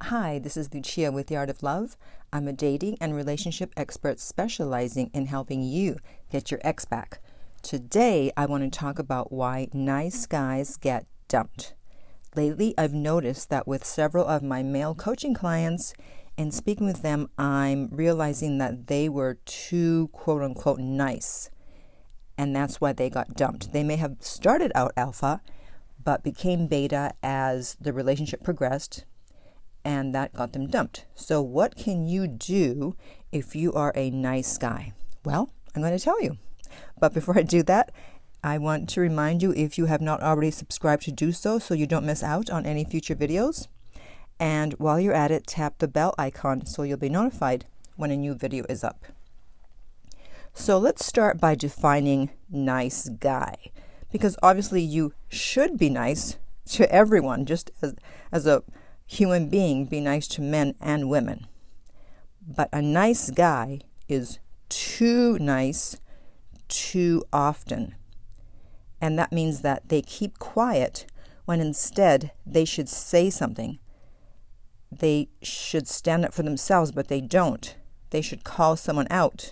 Hi, this is Lucia with The Art of Love. I'm a dating and relationship expert specializing in helping you get your ex back. Today, I want to talk about why nice guys get dumped. Lately, I've noticed that with several of my male coaching clients, in speaking with them, I'm realizing that they were too quote-unquote nice, and that's why they got dumped. They may have started out alpha, but became beta as the relationship progressed, and that got them dumped. So what can you do if you are a nice guy? Well, I'm going to tell you. But before I do that, I want to remind you, if you have not already subscribed, to do so you don't miss out on any future videos. And while you're at it, tap the bell icon so you'll be notified when a new video is up. So let's start by defining nice guy, because obviously you should be nice to everyone, just as a human being, be nice to men and women. But a nice guy is too nice too often. And that means that they keep quiet when instead they should say something. They should stand up for themselves, but they don't. They should call someone out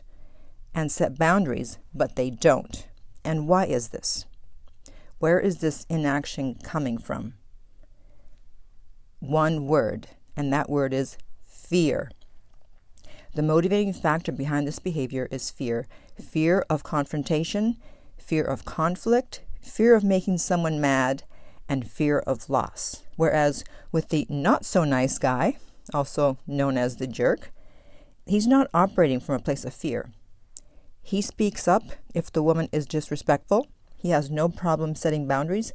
and set boundaries, but they don't. And why is this? Where is this inaction coming from? One word, and that word is fear. The motivating factor behind this behavior is fear. Fear of confrontation, fear of conflict, fear of making someone mad, and fear of loss. Whereas with the not so nice guy, also known as the jerk, he's not operating from a place of fear. He speaks up if the woman is disrespectful. He has no problem setting boundaries,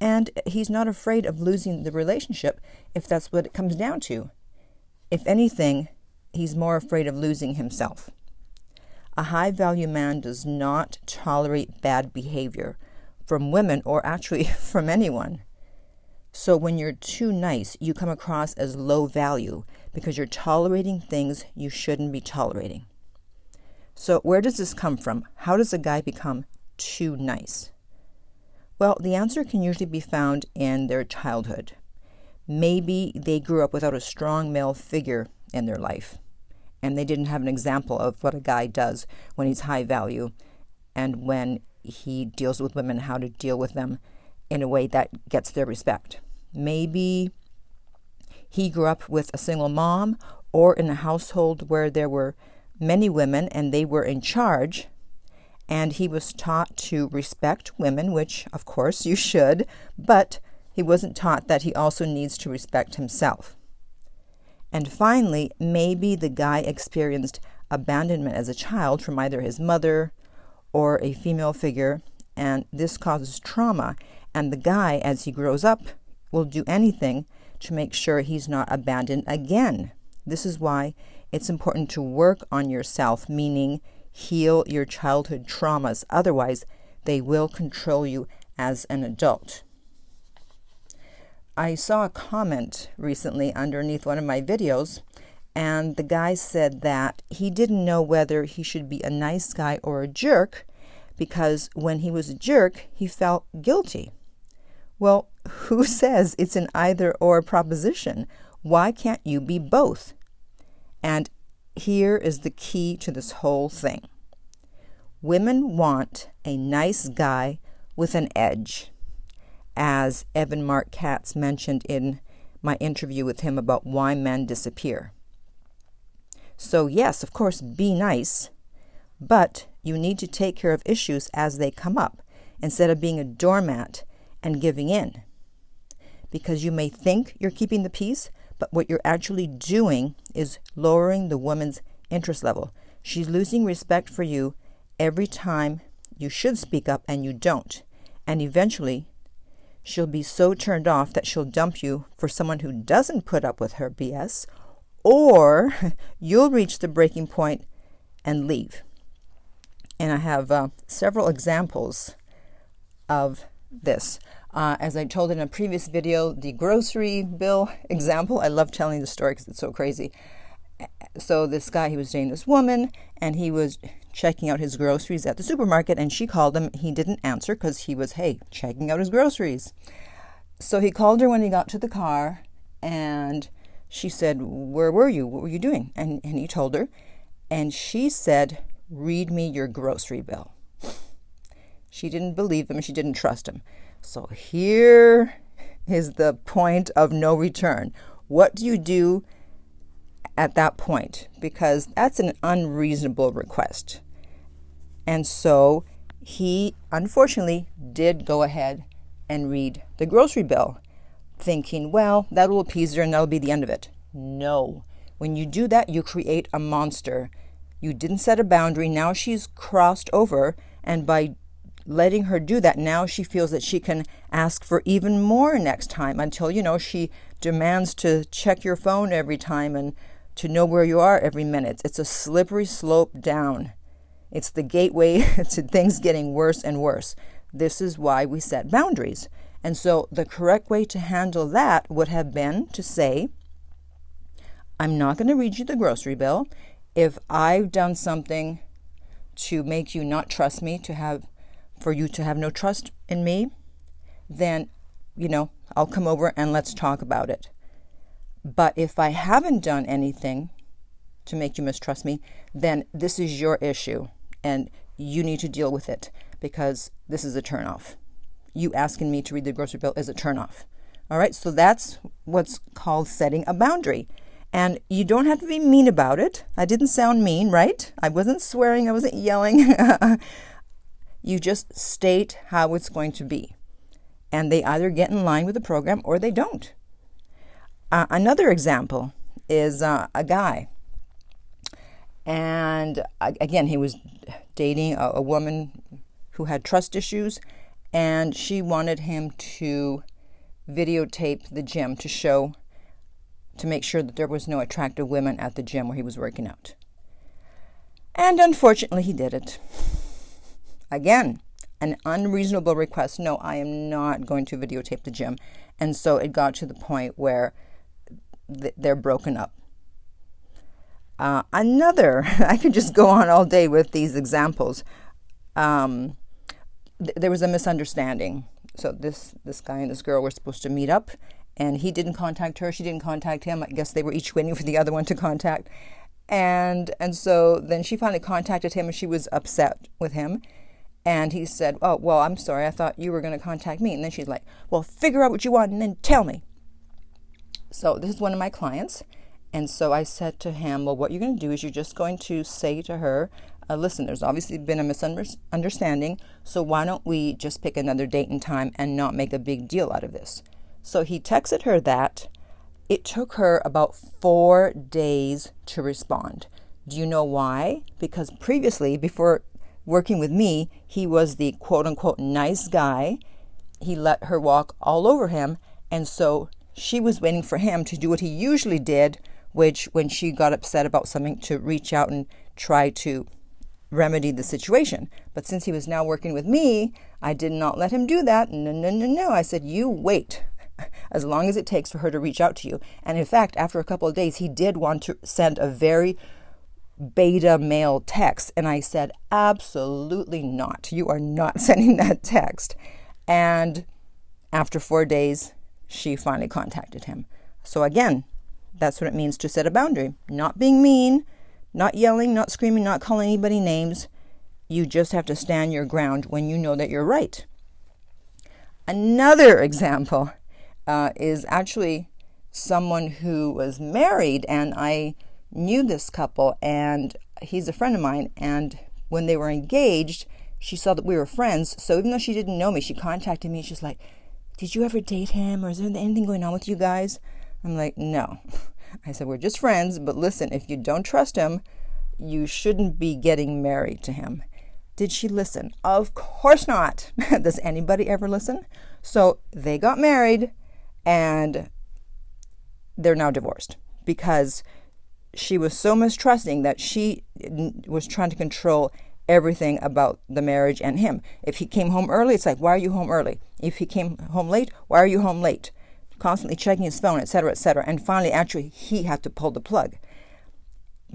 and he's not afraid of losing the relationship if that's what it comes down to. If anything, he's more afraid of losing himself. A high-value man does not tolerate bad behavior from women, or actually from anyone. So when you're too nice, you come across as low value because you're tolerating things you shouldn't be tolerating. So where does this come from? How does a guy become too nice? Well, the answer can usually be found in their childhood. Maybe they grew up without a strong male figure in their life, and they didn't have an example of what a guy does when he's high value and when he deals with women, how to deal with them in a way that gets their respect. Maybe he grew up with a single mom, or in a household where there were many women and they were in charge, and he was taught to respect women, which of course you should, but he wasn't taught that he also needs to respect himself. And finally, maybe the guy experienced abandonment as a child from either his mother or a female figure, and this causes trauma, and the guy, as he grows up, will do anything to make sure he's not abandoned again. This is why it's important to work on yourself, meaning heal your childhood traumas. Otherwise, they will control you as an adult. I saw a comment recently underneath one of my videos, and the guy said that he didn't know whether he should be a nice guy or a jerk because when he was a jerk, he felt guilty. Well, who says it's an either-or proposition? Why can't you be both? And here is the key to this whole thing. Women want a nice guy with an edge, as Evan Mark Katz mentioned in my interview with him about why men disappear. So yes, of course, be nice, but you need to take care of issues as they come up instead of being a doormat and giving in. Because you may think you're keeping the peace, but what you're actually doing is lowering the woman's interest level. She's losing respect for you every time you should speak up and you don't. And eventually, she'll be so turned off that she'll dump you for someone who doesn't put up with her BS, or you'll reach the breaking point and leave. And I have several examples of this. As I told in a previous video, the grocery bill example, I love telling the story because it's so crazy. So this guy, he was dating this woman, and he was checking out his groceries at the supermarket, and she called him. He didn't answer because he was, checking out his groceries. So he called her when he got to the car, and She said, where were you? What were you doing? And he told her. And she said, read me your grocery bill. She didn't believe him and she didn't trust him. So here is the point of no return. What do you do at that point? Because that's an unreasonable request. And so he, unfortunately, did go ahead and read the grocery bill, thinking, well, that will appease her and that'll be the end of it. No. When you do that, you create a monster. You didn't set a boundary. Now she's crossed over, and by letting her do that, now she feels that she can ask for even more next time until, she demands to check your phone every time and to know where you are every minute. It's a slippery slope down. It's the gateway to things getting worse and worse. This is why we set boundaries. And so the correct way to handle that would have been to say, I'm not going to read you the grocery bill. If I've done something to make you not trust me, for you to have no trust in me, then, I'll come over and let's talk about it. But if I haven't done anything to make you mistrust me, then this is your issue and you need to deal with it, because this is a turnoff. You asking me to read the grocery bill is a turnoff. All right, so that's what's called setting a boundary. And you don't have to be mean about it. I didn't sound mean, right? I wasn't swearing, I wasn't yelling. You just state how it's going to be. And they either get in line with the program or they don't. Another example is a guy. And again, he was dating a woman who had trust issues, and she wanted him to videotape the gym to make sure that there was no attractive women at the gym where he was working out. And unfortunately, he did it. Again, an unreasonable request. No, I am not going to videotape the gym. And so it got to the point where they're broken up. I could just go on all day with these examples. There was a misunderstanding. So this guy and this girl were supposed to meet up, and he didn't contact her. She didn't contact him. I guess they were each waiting for the other one to contact. And so then she finally contacted him, and she was upset with him. And he said, oh, well, I'm sorry. I thought you were going to contact me. And then she's like, well, figure out what you want and then tell me. So this is one of my clients. And so I said to him, well, what you're going to do is you're just going to say to her, listen, there's obviously been a misunderstanding. So why don't we just pick another date and time and not make a big deal out of this? So he texted her that. It took her about 4 days to respond. Do you know why? Because previously, before working with me, he was the quote-unquote nice guy. He let her walk all over him, and so she was waiting for him to do what he usually did, which when she got upset about something, to reach out and try to remedy the situation. But since he was now working with me, I did not let him do that. No. I said, you wait as long as it takes for her to reach out to you. And in fact, after a couple of days, he did want to send a very beta male text, and I said, absolutely not. You are not sending that text. And after 4 days, she finally contacted him. So again, that's what it means to set a boundary. Not being mean, not yelling, not screaming, not calling anybody names. You just have to stand your ground when you know that you're right. Another example is actually someone who was married, and I knew this couple, and he's a friend of mine, and when they were engaged, she saw that we were friends. So even though she didn't know me, she contacted me. She's like, did you ever date him, or is there anything going on with you guys? I'm like, no. I said, we're just friends, but listen, if you don't trust him, you shouldn't be getting married to him. Did she listen? Of course not. Does anybody ever listen? So they got married, and they're now divorced because she was so mistrusting that she was trying to control everything about the marriage and him. If he came home early, it's like, why are you home early? If he came home late, why are you home late? Constantly checking his phone, etc., etc. And finally, actually, he had to pull the plug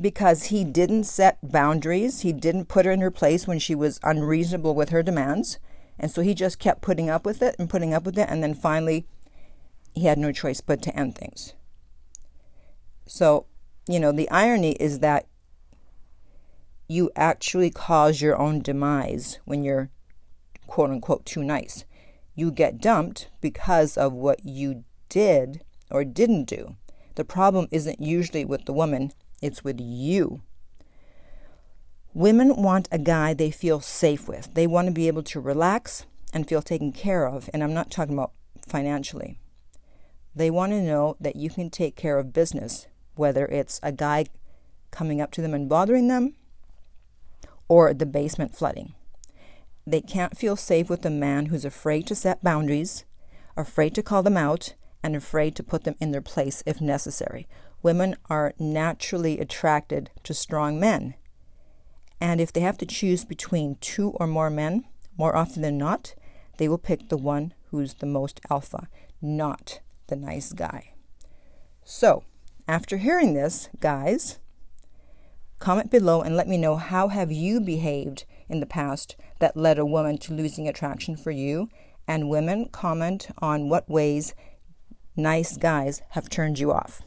because he didn't set boundaries. He didn't put her in her place when she was unreasonable with her demands. And so he just kept putting up with it. And then finally, he had no choice but to end things. So, the irony is that you actually cause your own demise when you're quote unquote too nice. You get dumped because of what you did or didn't do. The problem isn't usually with the woman, it's with you. Women want a guy they feel safe with. They want to be able to relax and feel taken care of. And I'm not talking about financially. They want to know that you can take care of business, whether it's a guy coming up to them and bothering them or the basement flooding. They can't feel safe with a man who's afraid to set boundaries, afraid to call them out, and afraid to put them in their place if necessary. Women are naturally attracted to strong men. And if they have to choose between two or more men, more often than not, they will pick the one who's the most alpha, not the nice guy. So, after hearing this, guys, comment below and let me know how have you behaved in the past that led a woman to losing attraction for you. And women, comment on what ways nice guys have turned you off.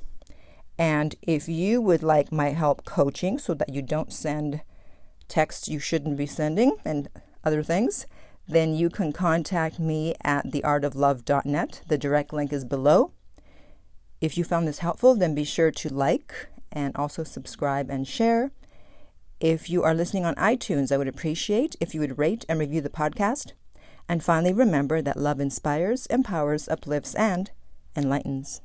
And if you would like my help coaching so that you don't send texts you shouldn't be sending and other things, then you can contact me at theartoflove.net. The direct link is below. If you found this helpful, then be sure to like and also subscribe and share. If you are listening on iTunes, I would appreciate if you would rate and review the podcast. And finally, remember that love inspires, empowers, uplifts, and enlightens.